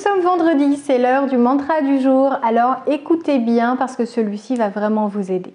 sommes vendredi, c'est l'heure du mantra du jour, alors écoutez bien parce que celui-ci va vraiment vous aider.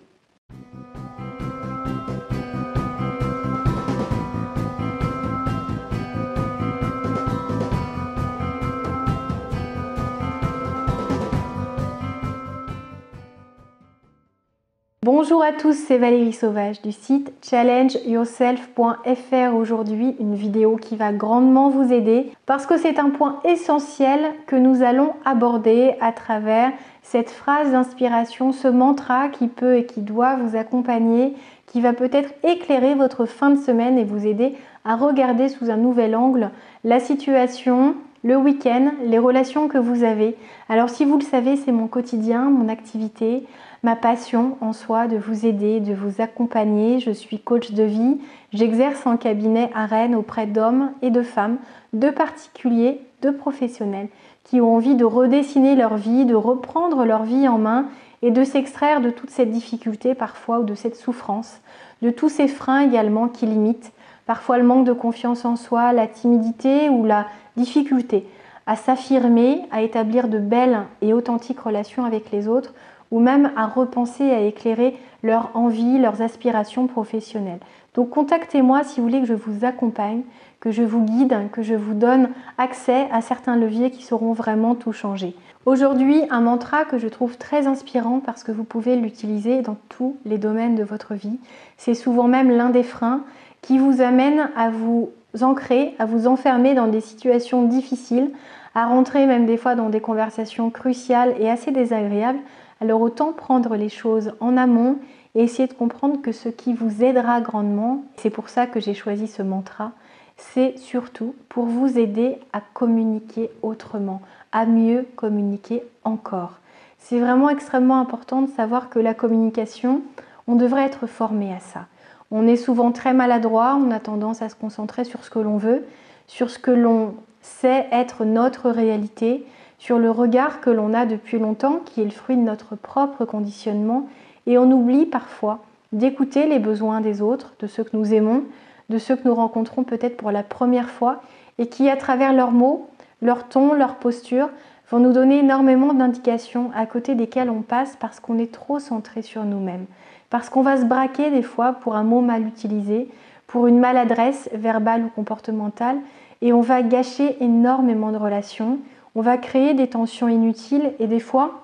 Bonjour à tous, c'est Valérie Sauvage du site challengeyourself.fr. Aujourd'hui, une vidéo qui va grandement vous aider parce que c'est un point essentiel que nous allons aborder à travers cette phrase d'inspiration, ce mantra qui peut et qui doit vous accompagner, qui va peut-être éclairer votre fin de semaine et vous aider à regarder sous un nouvel angle la situation, le week-end, les relations que vous avez. Alors si vous le savez, c'est mon quotidien, mon activité, ma passion en soi de vous aider, de vous accompagner. Je suis coach de vie, j'exerce en cabinet à Rennes auprès d'hommes et de femmes, de particuliers, de professionnels qui ont envie de redessiner leur vie, de reprendre leur vie en main et de s'extraire de toute cette difficulté parfois ou de cette souffrance, de tous ces freins également qui limitent parfois le manque de confiance en soi, la timidité ou la difficulté à s'affirmer, à établir de belles et authentiques relations avec les autres ou même à repenser, à éclairer leurs envies, leurs aspirations professionnelles. Donc contactez-moi si vous voulez que je vous accompagne, que je vous guide, que je vous donne accès à certains leviers qui sauront vraiment tout changer. Aujourd'hui, un mantra que je trouve très inspirant parce que vous pouvez l'utiliser dans tous les domaines de votre vie. C'est souvent même l'un des freins qui vous amène à vous ancrer, à vous enfermer dans des situations difficiles, à rentrer même des fois dans des conversations cruciales et assez désagréables. Alors autant prendre les choses en amont et essayer de comprendre que ce qui vous aidera grandement, c'est pour ça que j'ai choisi ce mantra, c'est surtout pour vous aider à communiquer autrement, à mieux communiquer encore. C'est vraiment extrêmement important de savoir que la communication, on devrait être formé à ça. On est souvent très maladroit, on a tendance à se concentrer sur ce que l'on veut, sur ce que l'on sait être notre réalité, sur le regard que l'on a depuis longtemps, qui est le fruit de notre propre conditionnement, et on oublie parfois d'écouter les besoins des autres, de ceux que nous aimons, de ceux que nous rencontrons peut-être pour la première fois, et qui, à travers leurs mots, leur ton, leur posture, vont nous donner énormément d'indications à côté desquelles on passe parce qu'on est trop centré sur nous-mêmes. Parce qu'on va se braquer des fois pour un mot mal utilisé, pour une maladresse verbale ou comportementale, et on va gâcher énormément de relations, on va créer des tensions inutiles et des fois,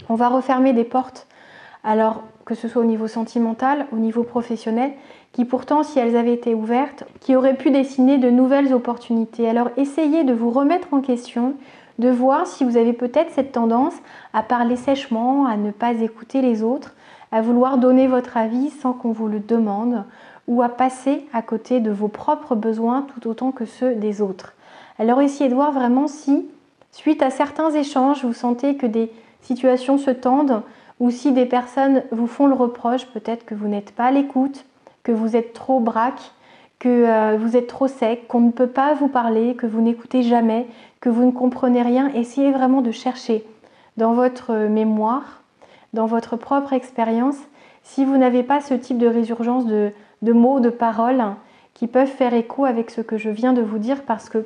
on va refermer des portes, alors que ce soit au niveau sentimental, au niveau professionnel, qui pourtant, si elles avaient été ouvertes, qui auraient pu dessiner de nouvelles opportunités. Alors essayez de vous remettre en question, de voir si vous avez peut-être cette tendance à parler sèchement, à ne pas écouter les autres, à vouloir donner votre avis sans qu'on vous le demande ou à passer à côté de vos propres besoins tout autant que ceux des autres. Alors essayez de voir vraiment si, suite à certains échanges, vous sentez que des situations se tendent ou si des personnes vous font le reproche, peut-être que vous n'êtes pas à l'écoute, que vous êtes trop braque, que vous êtes trop sec, qu'on ne peut pas vous parler, que vous n'écoutez jamais, que vous ne comprenez rien. Essayez vraiment de chercher dans votre mémoire, dans votre propre expérience, si vous n'avez pas ce type de résurgence de mots, de paroles qui peuvent faire écho avec ce que je viens de vous dire parce que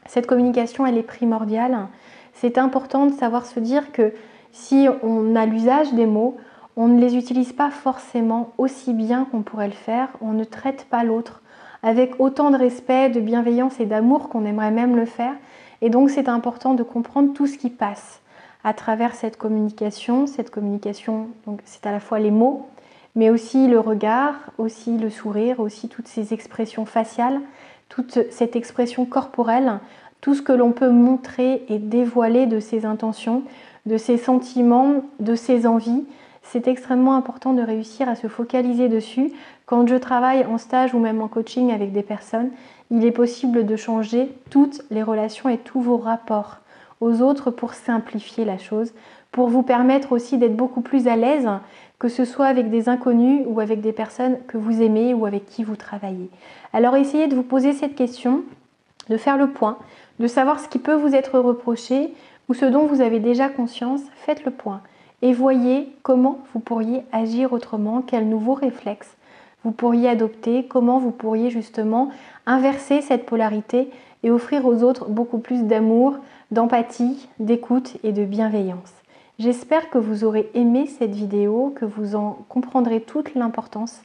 cette communication, elle est primordiale. C'est important de savoir se dire que si on a l'usage des mots, on ne les utilise pas forcément aussi bien qu'on pourrait le faire. On ne traite pas l'autre avec autant de respect, de bienveillance et d'amour qu'on aimerait même le faire. Et donc, c'est important de comprendre tout ce qui passe à travers cette communication. Cette communication, donc, c'est à la fois les mots, mais aussi le regard, aussi le sourire, aussi toutes ces expressions faciales, toute cette expression corporelle, tout ce que l'on peut montrer et dévoiler de ses intentions, de ses sentiments, de ses envies. C'est extrêmement important de réussir à se focaliser dessus. Quand je travaille en stage ou même en coaching avec des personnes, il est possible de changer toutes les relations et tous vos rapports aux autres pour simplifier la chose, pour vous permettre aussi d'être beaucoup plus à l'aise, que ce soit avec des inconnus ou avec des personnes que vous aimez ou avec qui vous travaillez. Alors essayez de vous poser cette question, de faire le point, de savoir ce qui peut vous être reproché ou ce dont vous avez déjà conscience, faites le point. Et voyez comment vous pourriez agir autrement, quels nouveaux réflexes vous pourriez adopter, comment vous pourriez justement inverser cette polarité et offrir aux autres beaucoup plus d'amour, d'empathie, d'écoute et de bienveillance. J'espère que vous aurez aimé cette vidéo, que vous en comprendrez toute l'importance,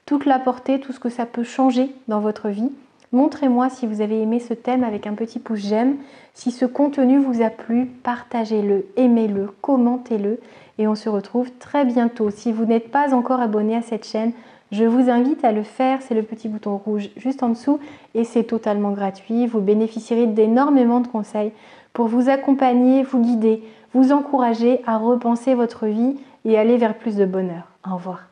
toute la portée, tout ce que ça peut changer dans votre vie. Montrez-moi si vous avez aimé ce thème avec un petit pouce j'aime. Si ce contenu vous a plu, partagez-le, aimez-le, commentez-le et on se retrouve très bientôt. Si vous n'êtes pas encore abonné à cette chaîne, je vous invite à le faire, c'est le petit bouton rouge juste en dessous et c'est totalement gratuit. Vous bénéficierez d'énormément de conseils pour vous accompagner, vous guider, vous encourager à repenser votre vie et aller vers plus de bonheur. Au revoir.